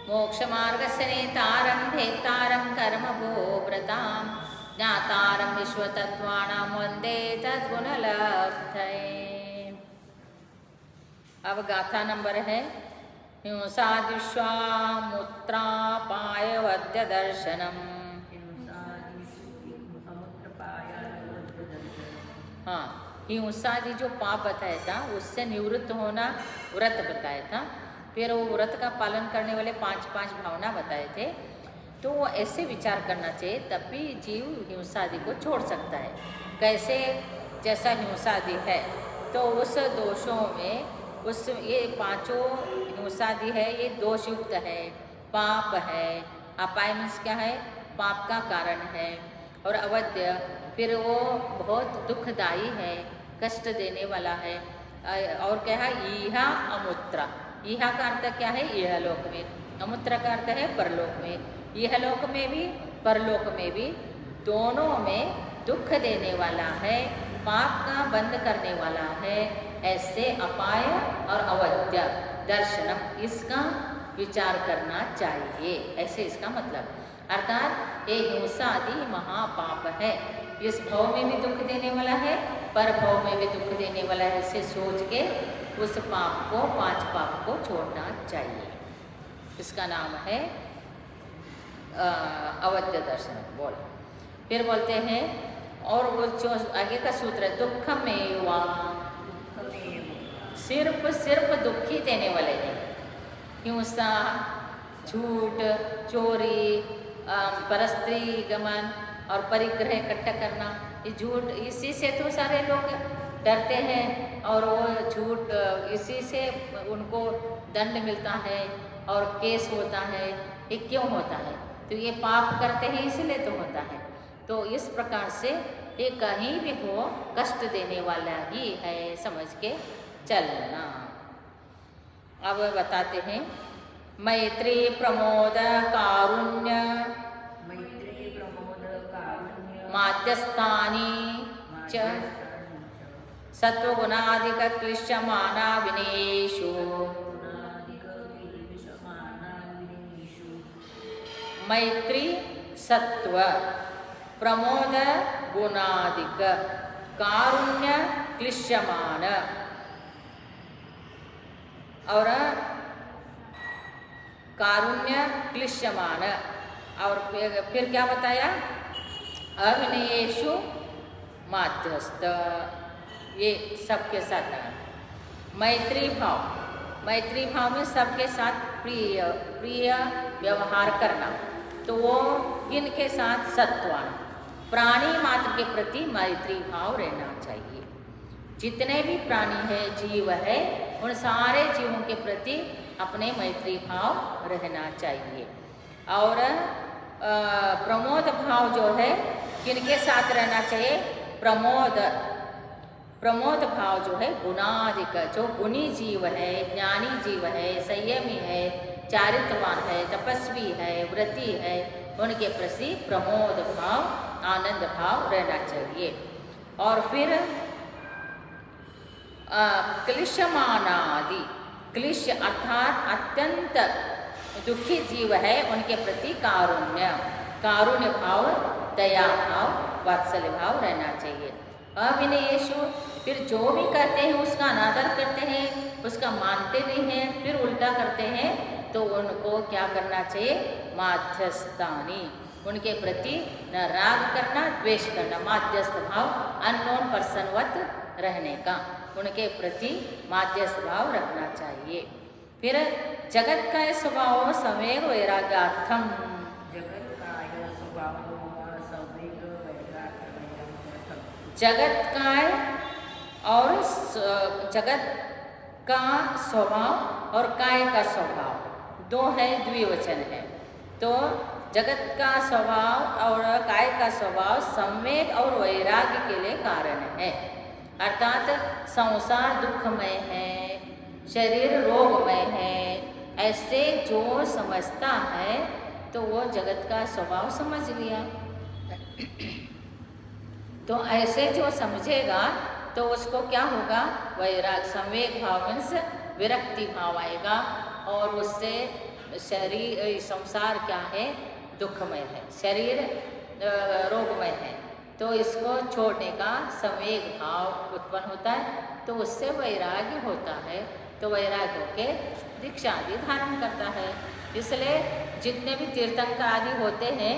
मोक्षमार्गस्य नेतारं भेत्तारं कर्मभो व्रतां ज्ञातारं विश्वतत्त्वानां वन्दे तद्गुणलब्धये। अब गाथा नंबर है हिंसादिश्वामुत्रापायवद्य दर्शनम। हाँ, हिंसादि जो पाप बताया था उससे निवृत्त होना व्रत बताया था। फिर वो व्रत का पालन करने वाले 5 भावना बताए थे। तो वो ऐसे विचार करना चाहिए तभी जीव हिंसादि को छोड़ सकता है। कैसे? जैसा हिंसादि है तो उस दोषों में उस ये 5 हिंसादि है, ये दोषयुक्त है, पाप है। अपाय मीन्स क्या है? पाप का कारण है। और अवध्य फिर वो बहुत दुखदायी है, कष्ट देने वाला है। और क्या है? ईहा अमूत्र। ईहा का अर्थ क्या है? इहलोक में। अमूत्र का अर्थ है परलोक में। इहलोक में भी परलोक में भी दोनों में दुख देने वाला है, पाप का बंद करने वाला है। ऐसे अपाय और अवध्य दर्शनम, इसका विचार करना चाहिए। ऐसे इसका मतलब अर्थात ये हिंसा आदि महापाप है। इस भाव में भी दुख देने वाला है, पर भाव में भी दुख देने वाला है। ऐसे सोच के उस पाप को 5 पाप को छोड़ना चाहिए। इसका नाम है अवध्य दर्शन। बोल फिर बोलते हैं और वो जो आगे का सूत्र है दुखमेवा, सिर्फ दुखी देने वाले हैं। हिंसा, झूठ, चोरी, परस्त्री गमन और परिग्रह इकट्ठा करना, ये झूठ, इसी से तो सारे लोग डरते हैं। और वो झूठ, इसी से उनको दंड मिलता है और केस होता है। ये क्यों होता है? तो ये पाप करते हैं इसलिए तो होता है। तो इस प्रकार से ये कहीं भी हो कष्ट देने वाला ही है, समझ के चलना। अब बताते हैं मैत्री प्रमोद कारुण्य माध्यस्थानी च सत्वगुणाधिक क्लिश्यमाना विनेषु। मैत्री सत्व, प्रमोद गुणाधिक, कारुण्य क्लिश्यमान और कारुण्य क्लिश्यमान। और फिर क्या बताया? अविनयेषु माध्यस्थ, ये सबके साथ मैत्री भाव। मैत्री भाव में सबके साथ प्रिय व्यवहार करना। तो वो किनके साथ? सत्वान, प्राणी मात्र के प्रति मैत्री भाव रहना चाहिए। जितने भी प्राणी है, जीव है, उन सारे जीवों के प्रति अपने मैत्री भाव रहना चाहिए। और प्रमोद भाव जो है किनके साथ रहना चाहिए? प्रमोद भाव जो है गुणाधिक, जो गुणी जीव है, ज्ञानी जीव है, संयमी है, चारित्रवान है, तपस्वी है, व्रती है, उनके प्रति प्रमोद भाव, आनंद भाव रहना चाहिए। और फिर क्लिश्यमानादि, क्लिश्य अर्थात अत्यंत दुखी जीव है, उनके प्रति कारुण्य भाव, दया भाव, वात्सल्य भाव रहना चाहिए। अविनयेषु, फिर जो भी करते हैं उसका अनादर करते हैं, उसका मानते नहीं हैं, फिर उल्टा करते हैं, तो उनको क्या करना चाहिए? माध्यस्थानी, उनके प्रति न राग करना, द्वेष करना। माध्यस्थ भाव, अननोन पर्सनवत रहने का, उनके प्रति माध्यस्थ भाव रखना चाहिए। फिर जगत का स्वभाव संवेग वैराग्यार्थम, जगत का और जगत का स्वभाव और काय का स्वभाव दो है, द्विवचन है। तो जगत का स्वभाव और काय का स्वभाव संवेग और वैराग्य के लिए कारण है। अर्थात संसार दुखमय है, शरीर रोगमय है, ऐसे जो समझता है तो वो जगत का स्वभाव समझ लिया। तो ऐसे जो समझेगा तो उसको क्या होगा? वैराग, संवेग भाव मीन्स विरक्ति भाव आएगा और उससे शरीर संसार क्या है, दुखमय है, शरीर रोगमय है, तो इसको छोड़ने का संवेग भाव उत्पन्न होता है, तो उससे वैराग्य होता है, तो वैराग्य होके दीक्षा आदि धारण करता है। इसलिए जितने भी तीर्थंकर आदि होते हैं,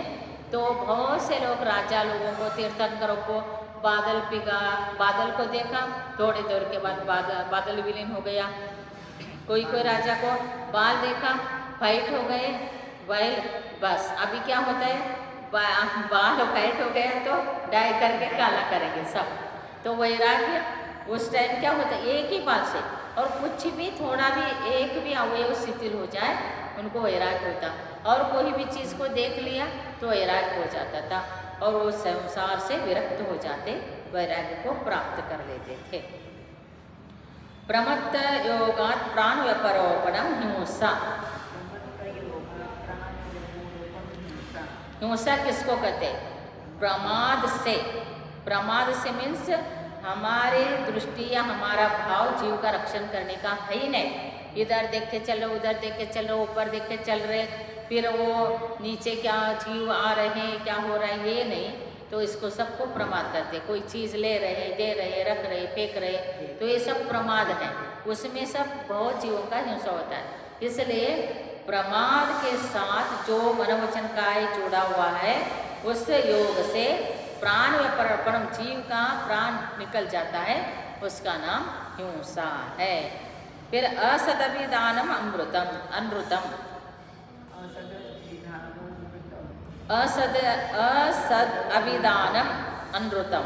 तो बहुत से लोग राजा लोगों को, तीर्थंकरों को बादल पिघा, बादल को देखा, थोड़ी देर के बाद बादल विलीन हो गया। कोई कोई राजा को बाल देखा, फाइट हो गए, बैल, बस अभी क्या होता है, बाल फाइट हो गया तो डाई करके काला करेंगे सब। तो वैराग्य उस टाइम क्या होता है, एक ही बाल से, और कुछ भी थोड़ा भी एक भी अवयव शिथिल हो जाए उनको वैराग्य होता, और कोई भी चीज़ को देख लिया तो वैराग्य हो जाता था, और वो संसार से विरक्त हो जाते, वैराग्य को प्राप्त कर लेते थे। प्रमत्त योगात् प्राण व्यापरोपणम हिंसा। हिंसा किसको कहते हैं, प्रमाद से। प्रमाद से मीन्स हमारे दृष्टि या हमारा भाव जीव का रक्षण करने का है ही नहीं। इधर देख के चल रहे, उधर देख के चल रहे, ऊपर देख के चल रहे, फिर वो नीचे क्या जीव आ रहे हैं, क्या हो रहा है, ये नहीं, तो इसको सबको प्रमाद करते। कोई चीज़ ले रहे, दे रहे, रख रहे, फेंक रहे, तो ये सब प्रमाद है, उसमें सब बहुत जीवों का हिंसा होता है। इसलिए प्रमाद के साथ जो मनोवचन काय जुड़ा हुआ है, उस योग से प्राण व्यापरपण, जीव का प्राण निकल जाता है, उसका नाम हिंसा है। फिर असदभिधानम अमृतम, अनृतम, असद अभिधानम अनृतम,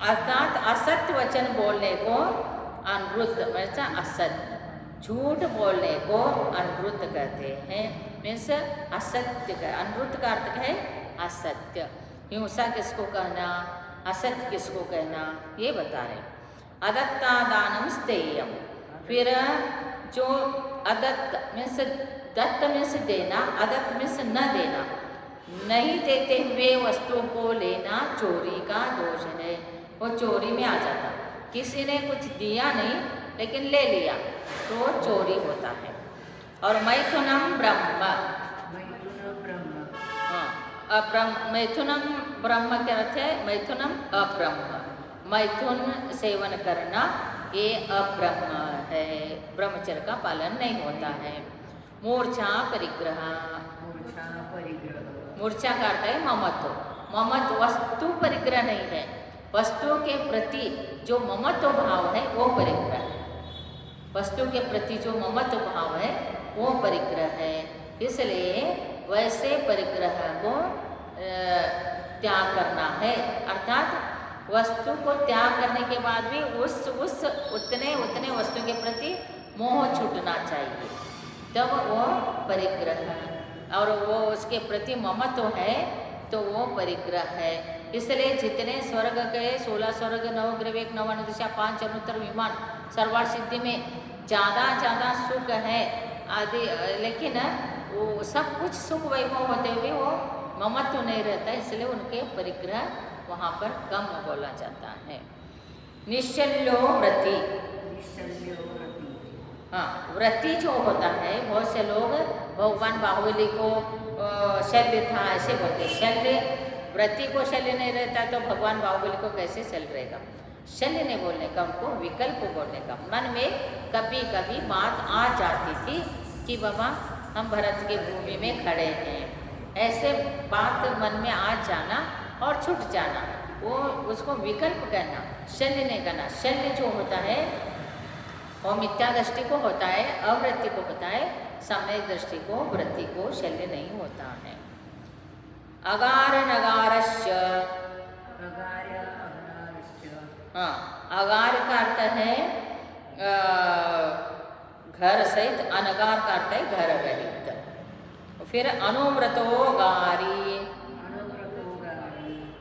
अर्थात असत्य वचन बोलने को अनृत, मतलब असत्य, झूठ बोलने को अनृत कहते हैं। मीन्स असत्य का, अनृत का अर्थ है असत्य। हिंसा किसको कहना, असत्य किसको कहना, ये बता रहे। अदत्ता दानम स्तेयम, फिर जो अदत्त मीन्स, दत्त मीन्स देना, अदत्त मीन्स न देना, नहीं देते हुए वस्तुओं को लेना चोरी का दोष है, वो चोरी में आ जाता। किसी ने कुछ दिया नहीं लेकिन ले लिया तो चोरी होता है। और मैथुनम ब्रह्म, मैथुनम ब्रह्म क्या अर्थ है, मैथुनम अब्रह्म, मैथुन सेवन करना ये अब्रह्म है, ब्रह्मचर्य का पालन नहीं होता है। मूर्छा परिग्रह, मूर्छा का अर्थ है ममत्व, ममत्व वस्तु परिग्रह नहीं है, वस्तु के प्रति जो ममत्व भाव है वो परिग्रह है, वस्तु के प्रति जो ममत्व भाव है वो परिग्रह है। इसलिए वैसे परिग्रह को त्याग करना है, अर्थात वस्तु को त्याग करने के बाद भी उस उतने वस्तु के प्रति मोह छूटना चाहिए, तब वो परिग्रह है, और वो उसके प्रति ममत्व है तो वो परिग्रह है। इसलिए जितने स्वर्ग गए, 16 स्वर्ग, 9 ग्रह, 9 दिशा, 5 अनुत्तर विमान, सर्वार्थ सिद्धि में ज़्यादा सुख है आदि, लेकिन वो सब कुछ सुख वैभव होते हुए वो ममत्व नहीं रहता, इसलिए उनके परिग्रह वहाँ पर कम बोला जाता है। निश्चल्यो व्रति, हाँ, व्रति जो होता है, बहुत से लोग भगवान बाहुबली को शल्य था ऐसे बोलते, शल्य, व्रति को शल्य नहीं रहता तो भगवान बाहुबली को कैसे शल्य रहेगा। शल्य नहीं बोलने का, उनको विकल्प बोलने का। मन में कभी कभी बात आ जाती थी कि बाबा हम भरत की भूमि में खड़े हैं, ऐसे बात मन में आ जाना और छूट जाना, वो उसको विकल्प कहना, शल्य नहीं कहना। शल्य जो होता है वो मिथ्या दृष्टि को होता है, अवृत्ति को होता है, सम्यक दृष्टि को, वृत्ति को शल्य नहीं होता है। अगार नगारश्च, हाँ, अगार का अर्थ है घर सहित, अनगार का अर्थ है घर रहित। फिर अनुव्रतो गारी,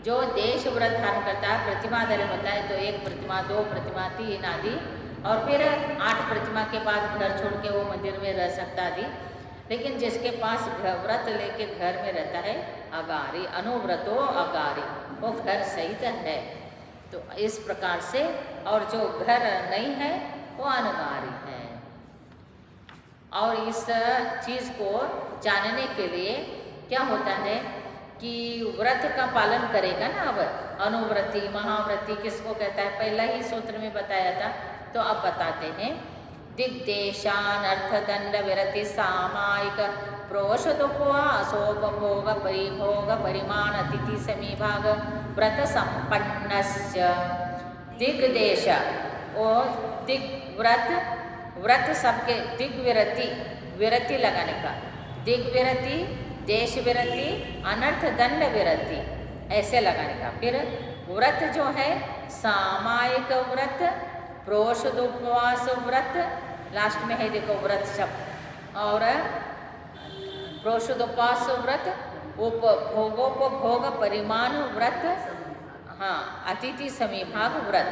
जो देश व्रत धारण करता है, प्रतिमा धारण होता है, तो 1 प्रतिमा, 2 प्रतिमा, 3 आदि, और फिर 8 प्रतिमा के बाद घर छोड़ के वो मंदिर में रह सकता आदि। लेकिन जिसके पास व्रत लेके घर में रहता है, अगारी, अनुव्रतो अगारी, वो घर सहित है। तो इस प्रकार से, और जो घर नहीं है वो अनगारी है। और इस चीज़ को जानने के लिए क्या होता है कि व्रत का पालन करेगा ना। अब अनुव्रति महाव्रति किसको कहता है, पहला ही सूत्र में बताया था, तो अब बताते हैं। दिग्देशान अर्थदंड विरति सामायिक प्रोषदुपवासोपभोग परिभोग परिमाण अतिथि समीभाग व्रत संपन्नस्य। दिग्देश और दिग व्रत, व्रत सबके, दिग विरति, विरति लगाने का, दिग विरति, देश विरति, अनर्थ दंड विरति, ऐसे लगाने का। फिर व्रत जो है सामायिक व्रत, प्रोषदुपवास व्रत, लास्ट में है देखो व्रत शब्द, और प्रोषदुपवास व्रत, उपभोगोपभोग परिमाण व्रत, हाँ अतिथि समीभाग व्रत,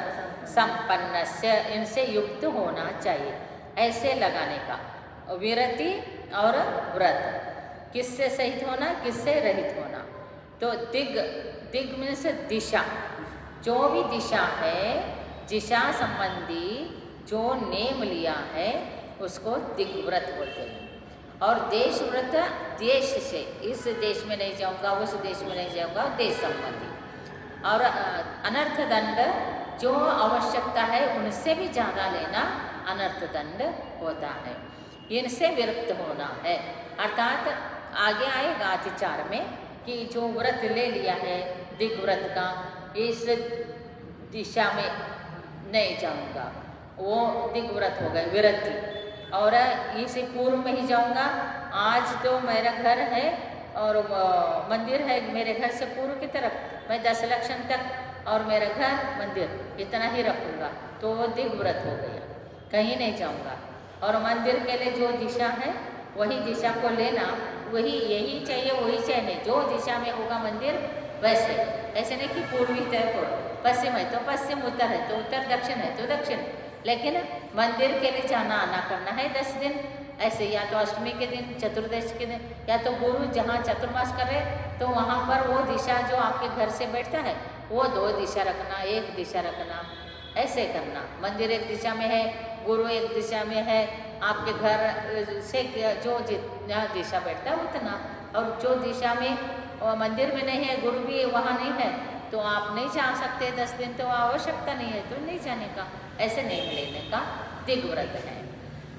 संपन्नस्य, इनसे युक्त होना चाहिए, ऐसे लगाने का। विरति और व्रत, किससे सहित होना, किससे रहित होना। तो दिग, दिग मीन्स दिशा, जो भी दिशा है, दिशा संबंधी जो नेम लिया है उसको दिग व्रत बोलते हैं। और देश व्रत, देश से, इस देश में नहीं जाऊंगा, उस देश में नहीं जाऊंगा, देश संबंधी। और अनर्थ दंड, जो आवश्यकता है उनसे भी ज़्यादा लेना अनर्थ दंड होता है, इनसे विरक्त होना है। अर्थात आगे आएगा अतिचार में कि जो व्रत ले लिया है दिग व्रत का, इस दिशा में नहीं जाऊंगा, वो दिग व्रत हो गए विरति। और इसी पूर्व में ही जाऊंगा, आज तो मेरा घर है और मंदिर है मेरे घर से पूर्व की तरफ, मैं 10 लक्षण तक और मेरा घर मंदिर इतना ही रखूँगा, तो वो दिग व्रत हो गया, कहीं नहीं जाऊँगा। और मंदिर के लिए जो दिशा है वही दिशा को लेना, वही यही चाहिए वही चाहिए नहीं, जो दिशा में होगा मंदिर वैसे, ऐसे नहीं कि पूर्वी तरफ, पश्चिम है तो पश्चिम, उत्तर है तो उत्तर, दक्षिण है तो दक्षिण, लेकिन मंदिर के लिए जाना आना करना है 10 दिन ऐसे, या तो अष्टमी के दिन, चतुर्दशी के दिन, या तो गुरु जहाँ चतुर्मास करे तो वहाँ पर वो दिशा जो आपके घर से बैठता है वो 2 दिशा रखना, 1 दिशा रखना, ऐसे करना। मंदिर एक दिशा में है, गुरु एक दिशा में है, आपके घर से जो जितना दिशा बैठता है उतना। और जो दिशा में मंदिर में नहीं है, गुरु भी वहाँ नहीं है, तो आप नहीं जा सकते 10 दिन, तो आवश्यकता नहीं है तो नहीं जाने का, ऐसे नहीं लेने का दिग व्रत है।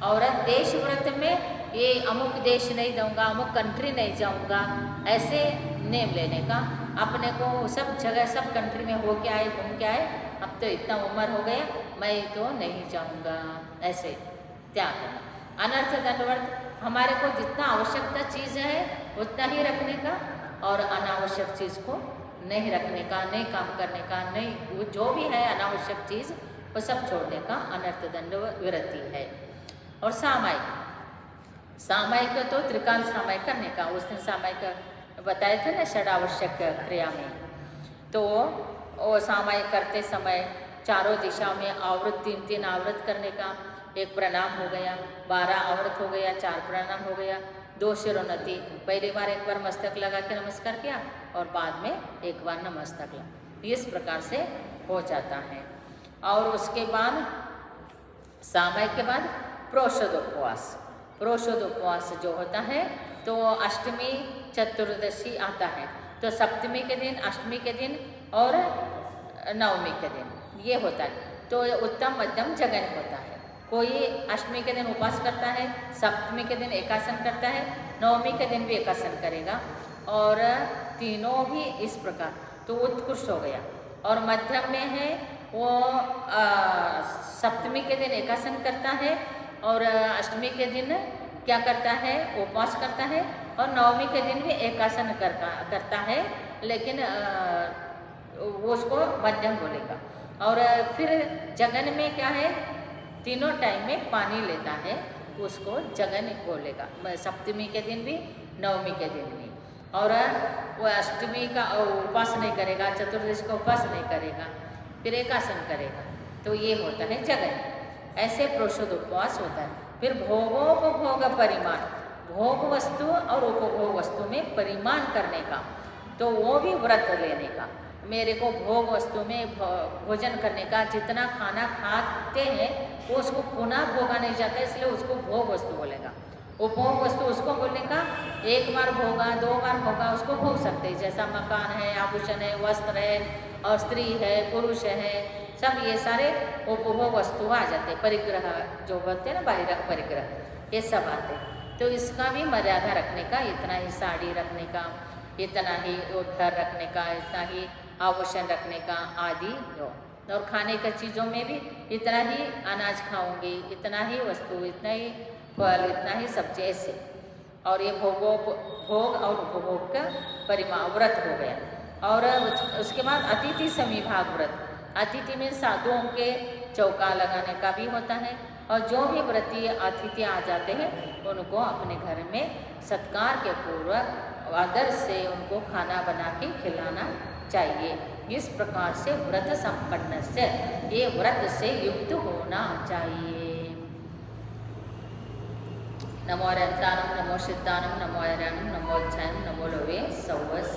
और देश व्रत में ये अमुक देश नहीं जाऊँगा, अमुक कंट्री नहीं जाऊँगा, ऐसे नेम लेने का। अपने को सब जगह सब कंट्री में हो के आए, घूम के आए, अब तो इतना उम्र हो गया मैं तो नहीं जाऊँगा, ऐसे त्याग करना। अनर्थ दंड व्रत, हमारे को जितना आवश्यकता चीज़ है उतना ही रखने का, और अनावश्यक चीज़ को नहीं रखने का, नहीं काम करने का, नहीं जो भी है अनावश्यक चीज़ वो सब छोड़ने का अनर्थ दंड विरति है। और सामायिक, सामायिक तो त्रिकाल सामायिक करने का, उस दिन सामायिक बताए थे ना षडावश्यक क्रिया में, तो वो सामायिक करते समय चारों दिशा में आवृत 3-3 आवृत करने का। एक प्रणाम हो गया, 12 आवृत हो गया, 4 प्रणाम हो गया, 2 शिरोन्नति, पहली बार एक बार मस्तक लगा के नमस्कार किया और बाद में एक बार नमस्तक लगा, इस प्रकार से हो जाता है। और उसके बाद सामायिक के बाद प्रोषदोपवास, प्रोषदोपवास जो होता है तो अष्टमी चतुर्दशी आता है, तो सप्तमी के दिन, अष्टमी के दिन और नवमी के दिन ये होता है। तो उत्तम मध्यम जगन होता है, कोई अष्टमी के दिन उपवास करता है, सप्तमी के दिन एकासन करता है, नवमी के दिन भी एकासन करेगा, और तीनों भी इस प्रकार, तो उत्कृष्ट हो गया। और मध्यम में है वो सप्तमी के दिन एकासन करता है और अष्टमी के दिन क्या करता है, उपवास करता है, और नवमी के दिन भी एकासन करता है, लेकिन वो उसको मध्यम बोलेगा। और फिर जगन में क्या है, तीनों टाइम में पानी लेता है, उसको जगन बोलेगा, सप्तमी के दिन भी नवमी के दिन भी। और वो अष्टमी का उपवास नहीं करेगा, चतुर्दशी का उपवास नहीं करेगा, फिर एकासन करेगा, तो ये होता है जगन। ऐसे प्रोषद उपवास होता है। फिर भोगोपभोग परिमाण, भोग वस्तु और उपभोग वस्तु में परिमाण करने का, तो वो भी व्रत लेने का। मेरे को भोग वस्तु में भोजन करने का, जितना खाना खाते हैं वो उसको पुनः भोगा नहीं जाता, इसलिए उसको भोग वस्तु बोलेगा। वो भोग वस्तु उसको बोलने का, एक बार भोगा, 2 बार भोगा, उसको भोग सकते हैं। जैसा मकान है, आभूषण है, वस्त्र है, और स्त्री है, पुरुष है, सब ये सारे उपभोग वस्तु आ जाते हैं। परिग्रह जो बोलते हैं ना, बाहिर परिग्रह, ये सब आते हैं। तो इसका भी मर्यादा रखने का, इतना ही साड़ी रखने का, इतना ही घर रखने का, इतना ही आभूषण रखने का आदि हो। और खाने की चीज़ों में भी इतना ही अनाज खाऊंगी, इतना ही वस्तु, इतना ही फल, इतना ही सब्जी, ऐसे। और ये भोग और उपभोग का व्रत हो गया। और उसके बाद अतिथि समिभाग व्रत। अतिथि में साधुओं के चौका लगाने का भी होता है, और जो भी व्रती अतिथि आ जाते हैं उनको अपने घर में सत्कार के पूर्वक आदर से उनको खाना बना के खिलाना चाहिए। इस प्रकार से व्रत संपन्न से, ये व्रत से युक्त होना चाहिए। नमो अरहंतानम, नमो सिद्धानम, नमो अरहणम, नमो अक्षयम, नमो लोवे सौवस।